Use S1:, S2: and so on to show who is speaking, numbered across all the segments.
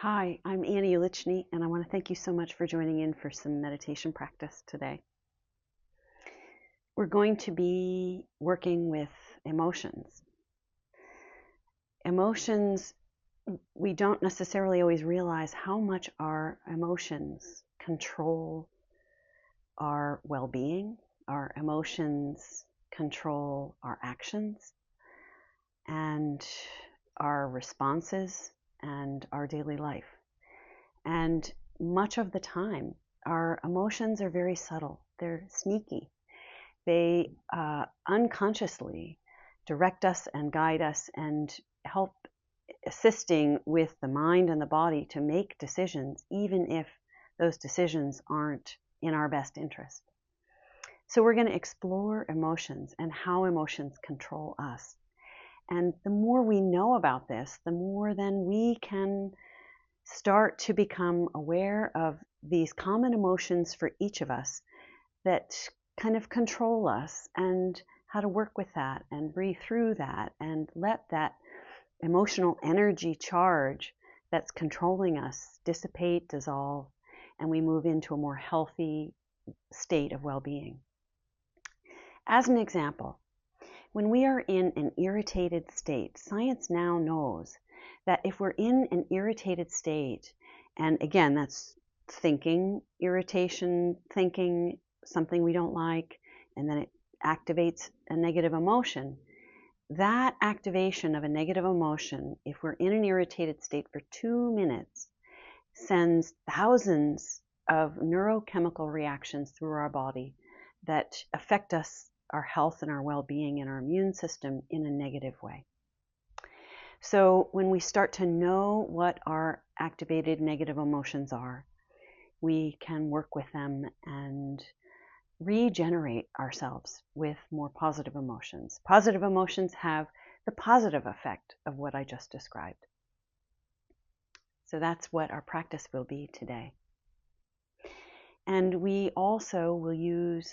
S1: Hi, I'm Annie Ulichny, and I want to thank you so much for joining in for some meditation practice today. We're going to be working with emotions. Emotions, we don't necessarily always realize how much our emotions control our well-being. Our emotions control our actions and our responses and our daily life. And much of the time, our emotions are very subtle. They're sneaky. They unconsciously direct us and guide us and help assisting with the mind and the body to make decisions, even if those decisions aren't in our best interest. So we're going to explore emotions and how emotions control us. And the more we know about this, the more then we can start to become aware of these common emotions for each of us that kind of control us, and how to work with that and breathe through that and let that emotional energy charge that's controlling us dissipate, dissolve, and we move into a more healthy state of well-being. As an example, when we are in an irritated state, science now knows that if we're in an irritated state, and again, that's thinking, irritation, thinking something we don't like, and then it activates a negative emotion. That activation of a negative emotion, if we're in an irritated state for 2 minutes, sends thousands of neurochemical reactions through our body that affect us, our health and our well-being and our immune system in a negative way. So when we start to know what our activated negative emotions are, we can work with them and regenerate ourselves with more positive emotions. Positive emotions have the positive effect of what I just described. So that's what our practice will be today. And we also will use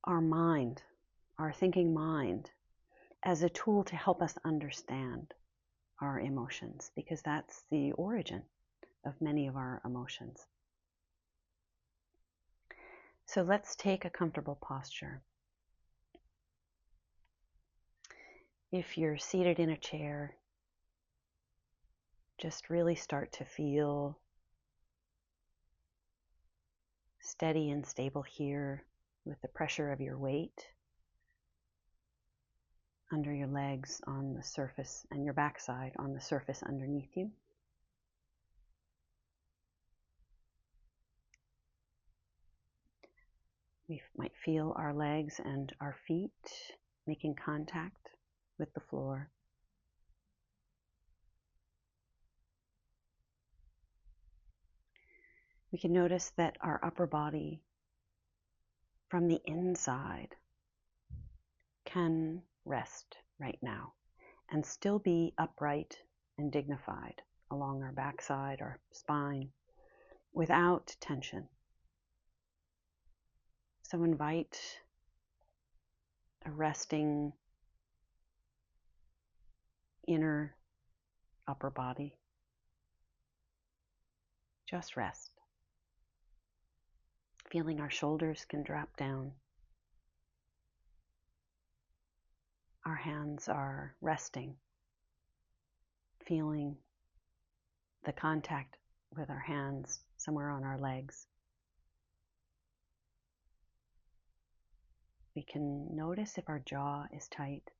S1: our mind, our thinking mind, as a tool to help us understand our emotions, because that's the origin of many of our emotions. So let's take a comfortable posture. If you're seated in a chair, just really start to feel steady and stable here with the pressure of your weight under your legs on the surface and your backside on the surface underneath you. We might feel our legs and our feet making contact with the floor. We can notice that our upper body from the inside can rest right now and still be upright and dignified along our backside, our spine, without tension. So invite a resting inner upper body. Just rest. Feeling our shoulders can drop down. Our hands are resting. Feeling the contact with our hands somewhere on our legs. We can notice if our jaw is tight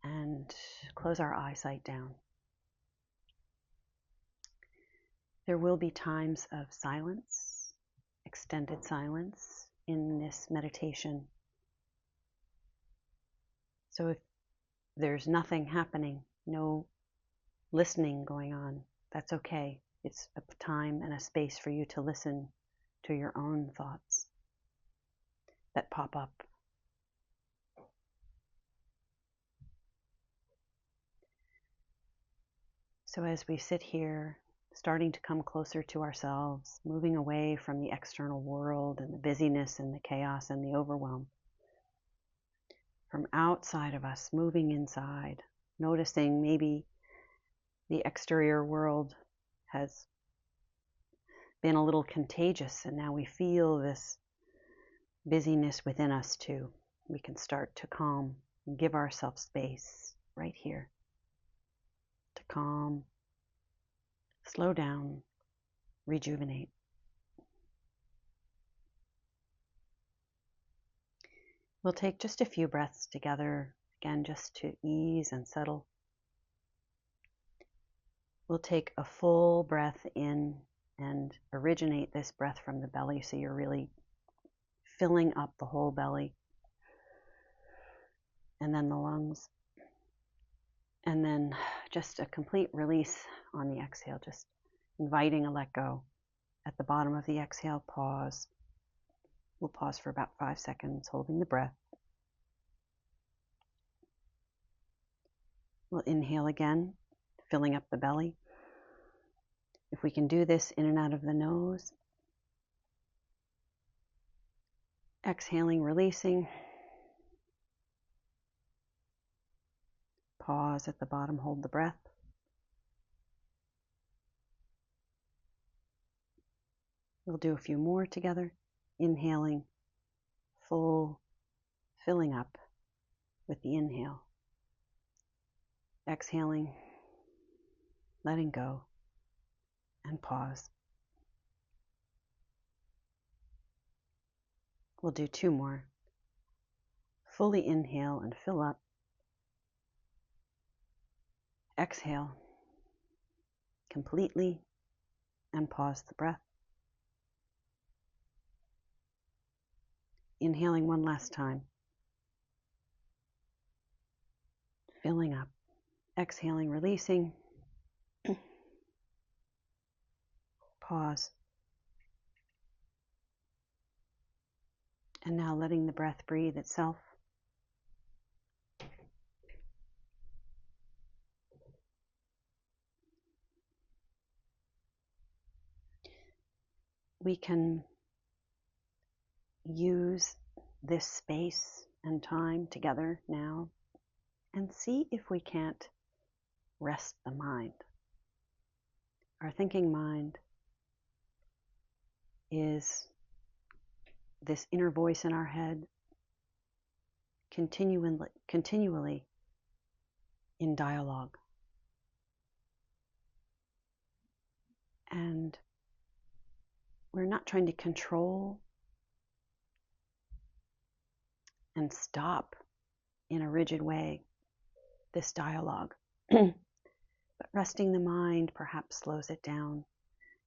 S1: and close our eyesight down. There will be times of silence, extended silence in this meditation. So if there's nothing happening, no listening going on, that's okay. It's a time and a space for you to listen to your own thoughts that pop up. So as we sit here, starting to come closer to ourselves, moving away from the external world and the busyness and the chaos and the overwhelm, from outside of us, moving inside, noticing maybe The exterior world has been a little contagious, and now we feel this busyness within us too. We can start to calm and give ourselves space right here to calm, slow down, rejuvenate. We'll take just a few breaths together, again, just to ease and settle. We'll take a full breath in and originate this breath from the belly, so you're really filling up the whole belly, and then the lungs, and then just a complete release on the exhale, just inviting a let go. At the bottom of the exhale, pause. We'll pause for about 5 seconds, holding the breath. We'll inhale again, filling up the belly. If we can do this in and out of the nose. Exhaling, releasing. Pause at the bottom, hold the breath. We'll do a few more together. Inhaling, full, filling up with the inhale. Exhaling, letting go, and pause. We'll do 2 more. Fully inhale and fill up. Exhale completely and pause the breath. Inhaling one last time. Filling up. Exhaling, releasing. Pause. And now letting the breath breathe itself. We can use this space and time together now and see if we can't rest the mind. Our thinking mind is this inner voice in our head, continually in dialogue. And we're not trying to control and stop in a rigid way this dialogue. But resting the mind perhaps slows it down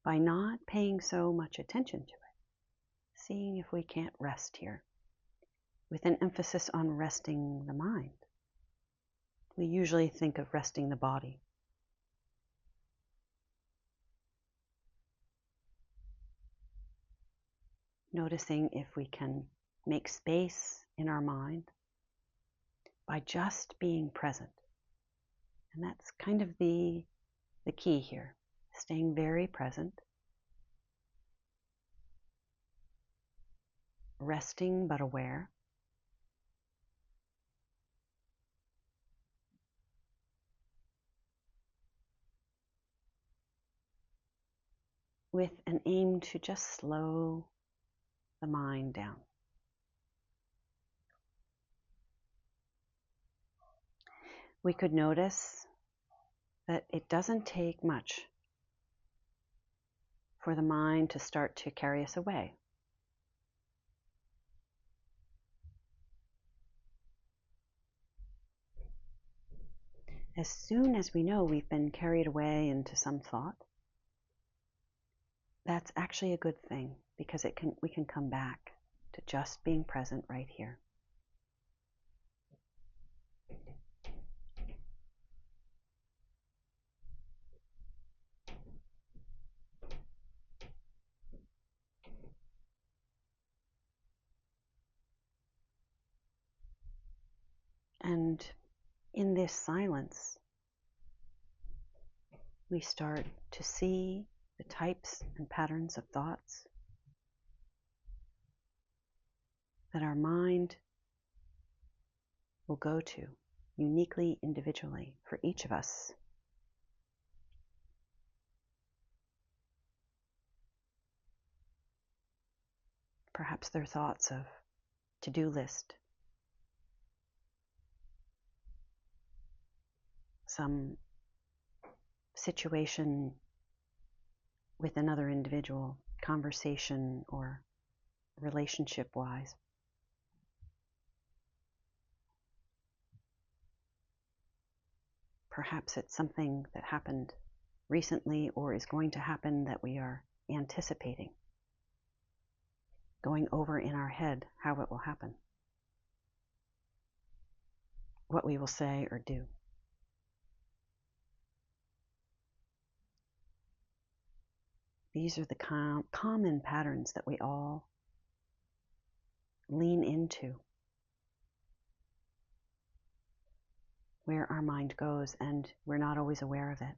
S1: by not paying so much attention to it, seeing if we can't rest here, with an emphasis on resting the mind. We usually think of resting the body. Noticing if we can make space in our mind by just being present. And that's kind of the key here, staying very present, resting but aware. With an aim to just slow the mind down. We could notice that it doesn't take much for the mind to start to carry us away. As soon as we know we've been carried away into some thought, that's actually a good thing, because we can come back to just being present right here. And in this silence, we start to see the types and patterns of thoughts that our mind will go to uniquely, individually, for each of us. Perhaps they're thoughts of to-do list, some situation with another individual, conversation or relationship-wise. Perhaps it's something that happened recently or is going to happen that we are anticipating, going over in our head how it will happen, what we will say or do. These are the common patterns that we all lean into, where our mind goes, and we're not always aware of it.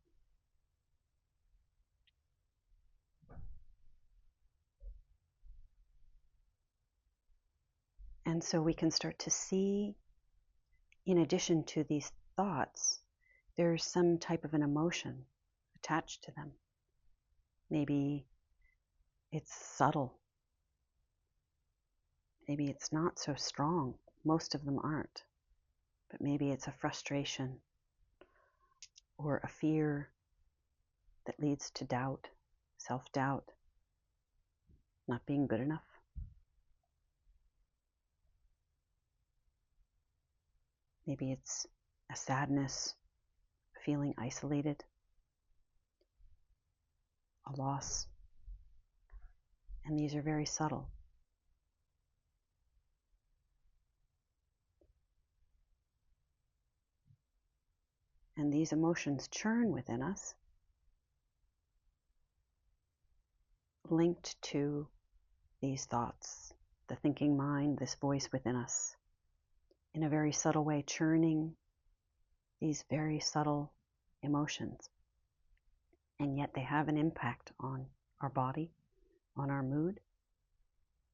S1: And so we can start to see, in addition to these thoughts, there's some type of an emotion attached to them. Maybe it's subtle. Maybe it's not so strong. Most of them aren't. But maybe it's a frustration or a fear that leads to doubt, self-doubt, not being good enough. Maybe it's a sadness, feeling isolated, a loss. And these are very subtle. And these emotions churn within us, linked to these thoughts, the thinking mind, this voice within us, in a very subtle way, churning these very subtle emotions. And yet they have an impact on our body, on our mood,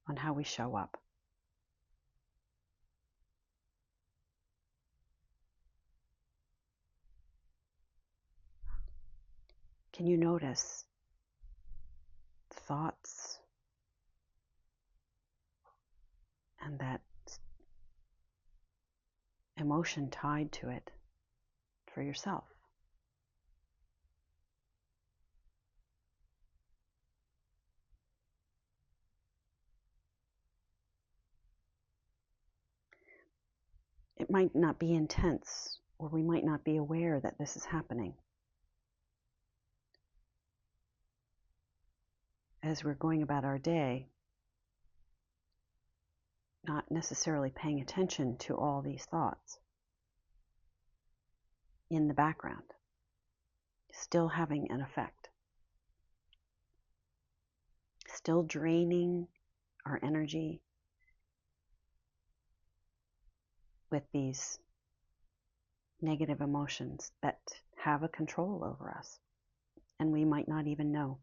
S1: on how we show up. Can you notice thoughts and that emotion tied to it for yourself? It might not be intense, or we might not be aware that this is happening. As we're going about our day, not necessarily paying attention to all these thoughts in the background, still having an effect, still draining our energy with these negative emotions that have a control over us, and we might not even know.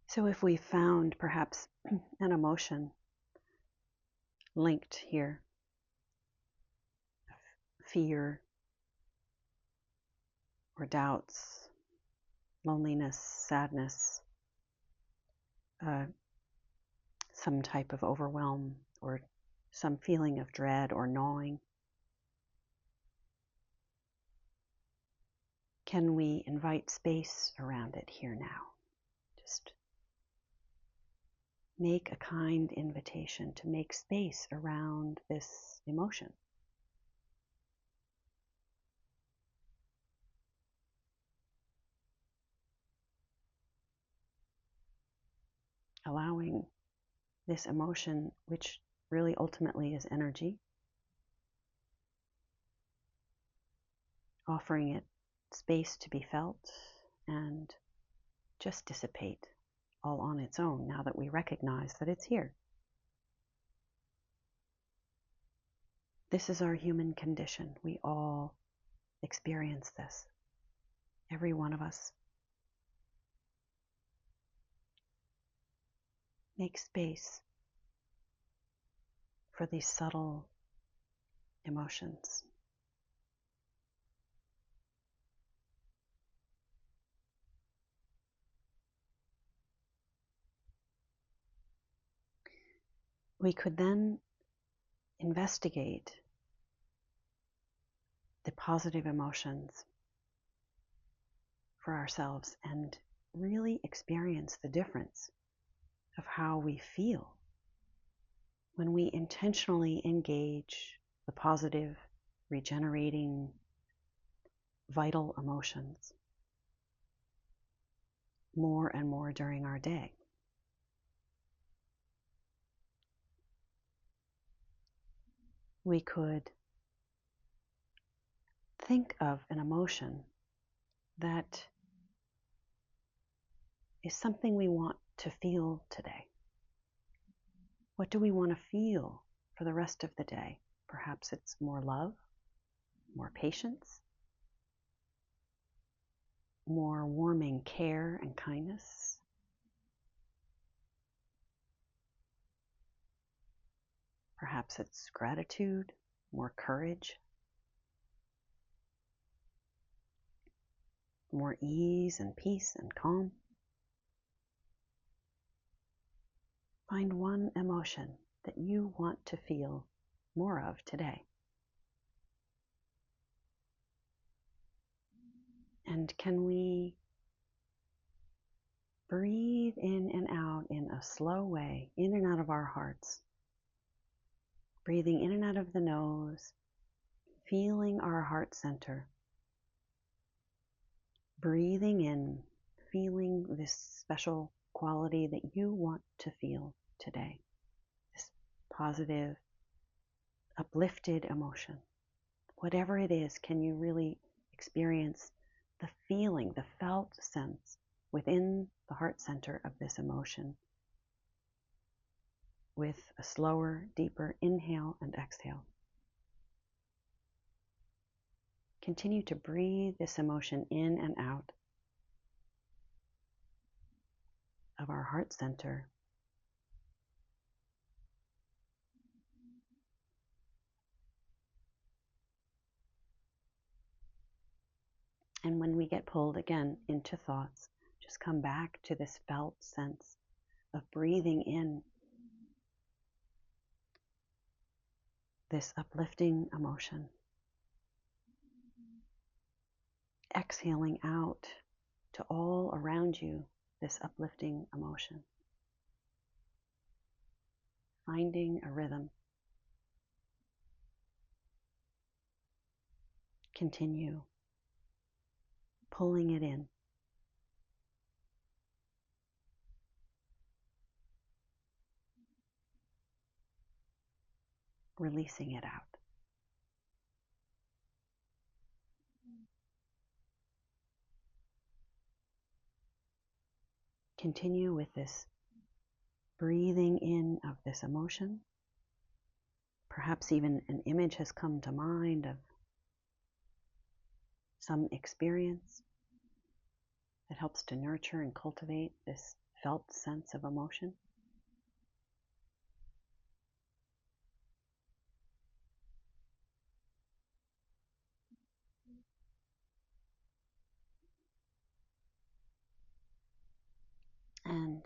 S1: So if we found perhaps an emotion linked here, fear or doubts, loneliness, sadness, some type of overwhelm or some feeling of dread or gnawing, can we invite space around it here now? Just make a kind invitation to make space around this emotion. Allowing this emotion, which really ultimately is energy, offering it space to be felt and just dissipate all on its own now that we recognize that it's here. This is our human condition. We all experience this, every one of us. Make space for these subtle emotions. We could then investigate the positive emotions for ourselves and really experience the difference of how we feel when we intentionally engage the positive, regenerating, vital emotions more and more during our day. We could think of an emotion that is something we want to feel today. What do we want to feel for the rest of the day? Perhaps it's more love, more patience, more warming care and kindness. Perhaps it's gratitude, more courage, more ease and peace and calm. Find one emotion that you want to feel more of today. And can we breathe in and out in a slow way, in and out of our hearts? Breathing in and out of the nose, feeling our heart center. Breathing in, feeling this special quality that you want to feel today. This positive, uplifted emotion. Whatever it is, can you really experience the feeling, the felt sense within the heart center of this emotion with a slower, deeper inhale and exhale. Continue to breathe this emotion in and out of our heart center. And when we get pulled again into thoughts, just come back to this felt sense of breathing in this uplifting emotion. Exhaling out to all around you this uplifting emotion. Finding a rhythm. Continue pulling it in. Releasing it out. Continue with this breathing in of this emotion. Perhaps even an image has come to mind of some experience that helps to nurture and cultivate this felt sense of emotion. And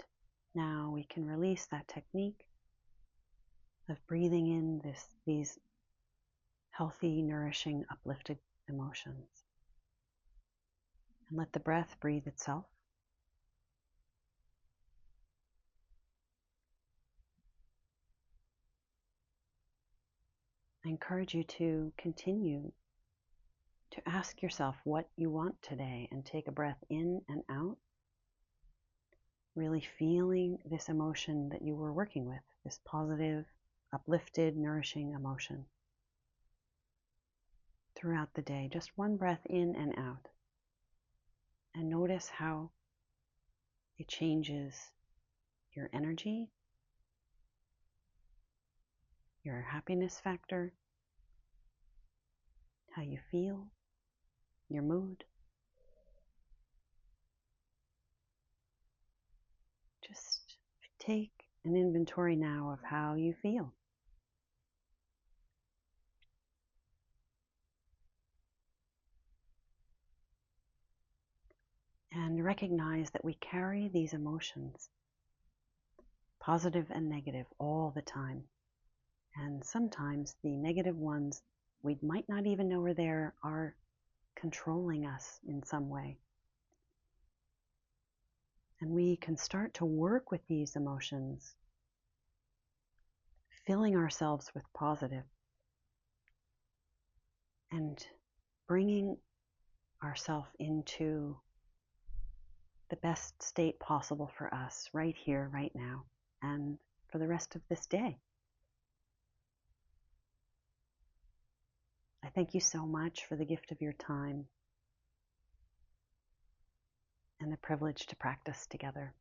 S1: now we can release that technique of breathing in these healthy, nourishing, uplifted emotions. And let the breath breathe itself. I encourage you to continue to ask yourself what you want today and take a breath in and out, really feeling this emotion that you were working with, this positive, uplifted, nourishing emotion throughout the day. Just one breath in and out. And notice how it changes your energy, your happiness factor, how you feel, your mood. Just take an inventory now of how you feel. and recognize that we carry these emotions, positive and negative, all the time. And sometimes the negative ones we might not even know are there are controlling us in some way. And we can start to work with these emotions, filling ourselves with positive and bringing ourselves into the best state possible for us right here, right now, and for the rest of this day. I thank you so much for the gift of your time and the privilege to practice together.